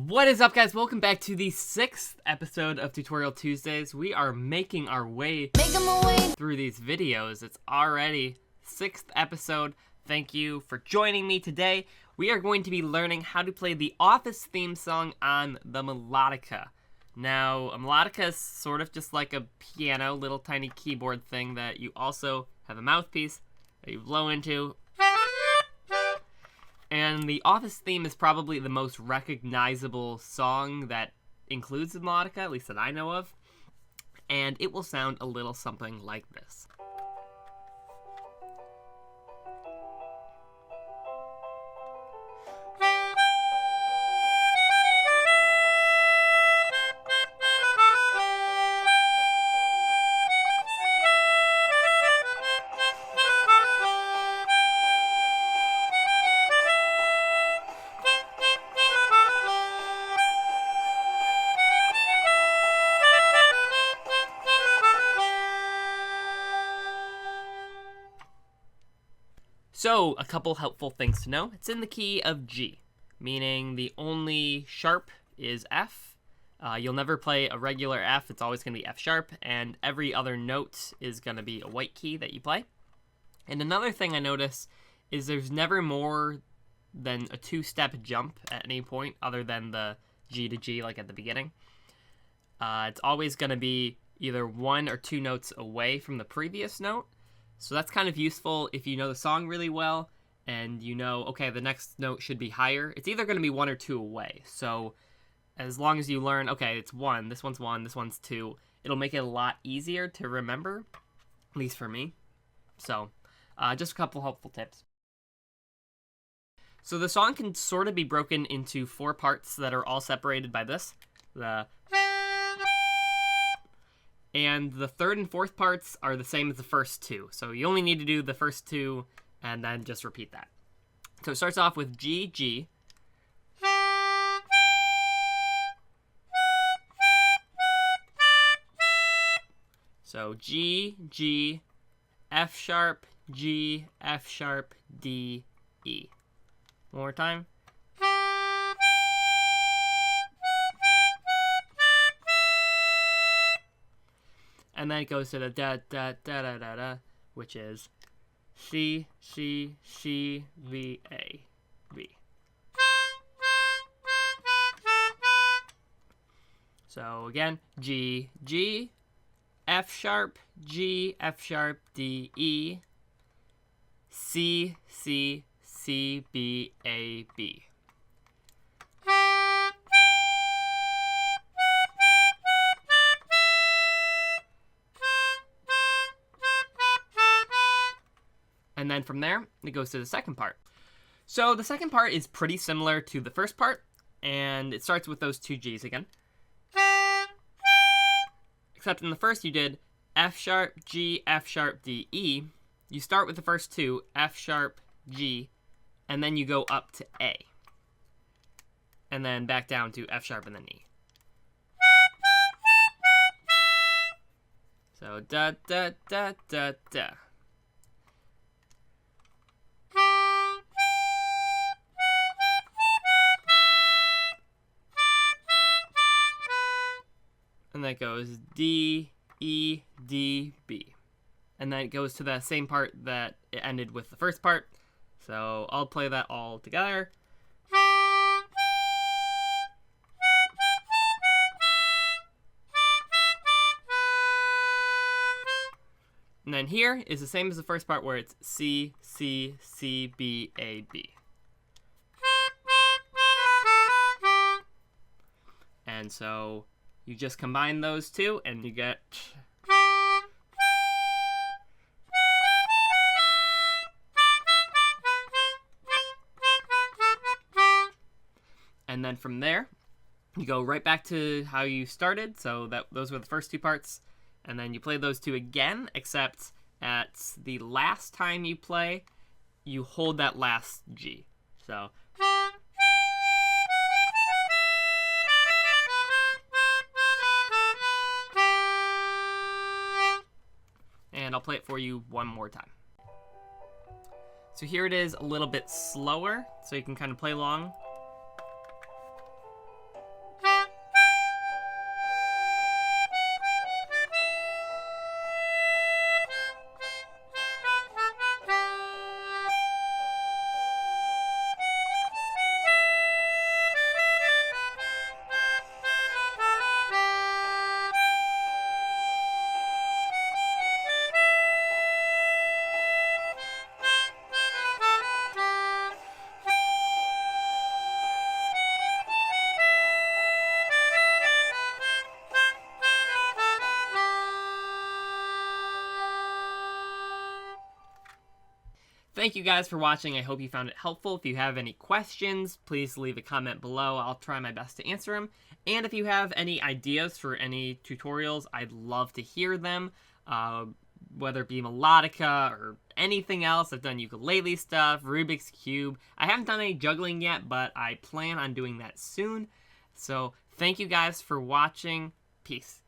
What is up, guys? Welcome back to the 6th episode of Tutorial Tuesdays. We are making our way through these videos. It's already 6th episode. Thank you for joining me today. We are going to be learning how to play the Office theme song on the Melodica. Now, a Melodica is sort of just like a piano, little tiny keyboard thing that you also have a mouthpiece that you blow into. And the Office theme is probably the most recognizable song that includes the Melodica, at least that I know of. And it will sound a little something like this. So, a couple helpful things to know. It's in the key of G, meaning the only sharp is F. You'll never play a regular F, it's always going to be F sharp, and every other note is going to be a white key that you play. And another thing I notice is there's never more than a 2-step jump at any point other than the G to G, like at the beginning. It's always going to be either 1 or 2 notes away from the previous note. So that's kind of useful if you know the song really well and you know, okay, the next note should be higher. It's either going to be 1 or 2 away. So as long as you learn, okay, it's 1, this one's 2, it'll make it a lot easier to remember, at least for me. So just a couple helpful tips. So the song can sort of be broken into 4 parts that are all separated by this. And the 3rd and 4th parts are the same as the first 2. So you only need to do the first 2 and then just repeat that. So it starts off with G, G. So G, G, F sharp, G, F sharp, D, E. One more time. And then it goes to the da da da da da da, which is C, C, C, V, A, V. So again, G, G, F sharp, G, F sharp, D, E, C, C, C, B, A, B. And then from there, it goes to the second part. So the second part is pretty similar to the first part, and it starts with those 2 G's again. Except in the first you did F sharp, G, F sharp, D, E. You start with the first 2, F sharp, G, and then you go up to A. And then back down to F sharp and then E. So da da da da da. And that goes D, E, D, B. And then it goes to the same part that it ended with the first part. So I'll play that all together. And then here is the same as the first part where it's C, C, C, B, A, B. And so you just combine those 2 and you get... And then from there, you go right back to how you started. So those were the first 2 parts. And then you play those 2 again, except at the last time you play, you hold that last G. So... And I'll play it for you one more time. So here it is a little bit slower, so you can kind of play along. thank you guys for watching. I hope you found it helpful. If you have any questions, please leave a comment below. I'll try my best to answer them. And if you have any ideas for any tutorials, I'd love to hear them. Whether it be melodica or anything else. I've done ukulele stuff, Rubik's Cube. I haven't done any juggling yet, but I plan on doing that soon. So thank you guys for watching. Peace.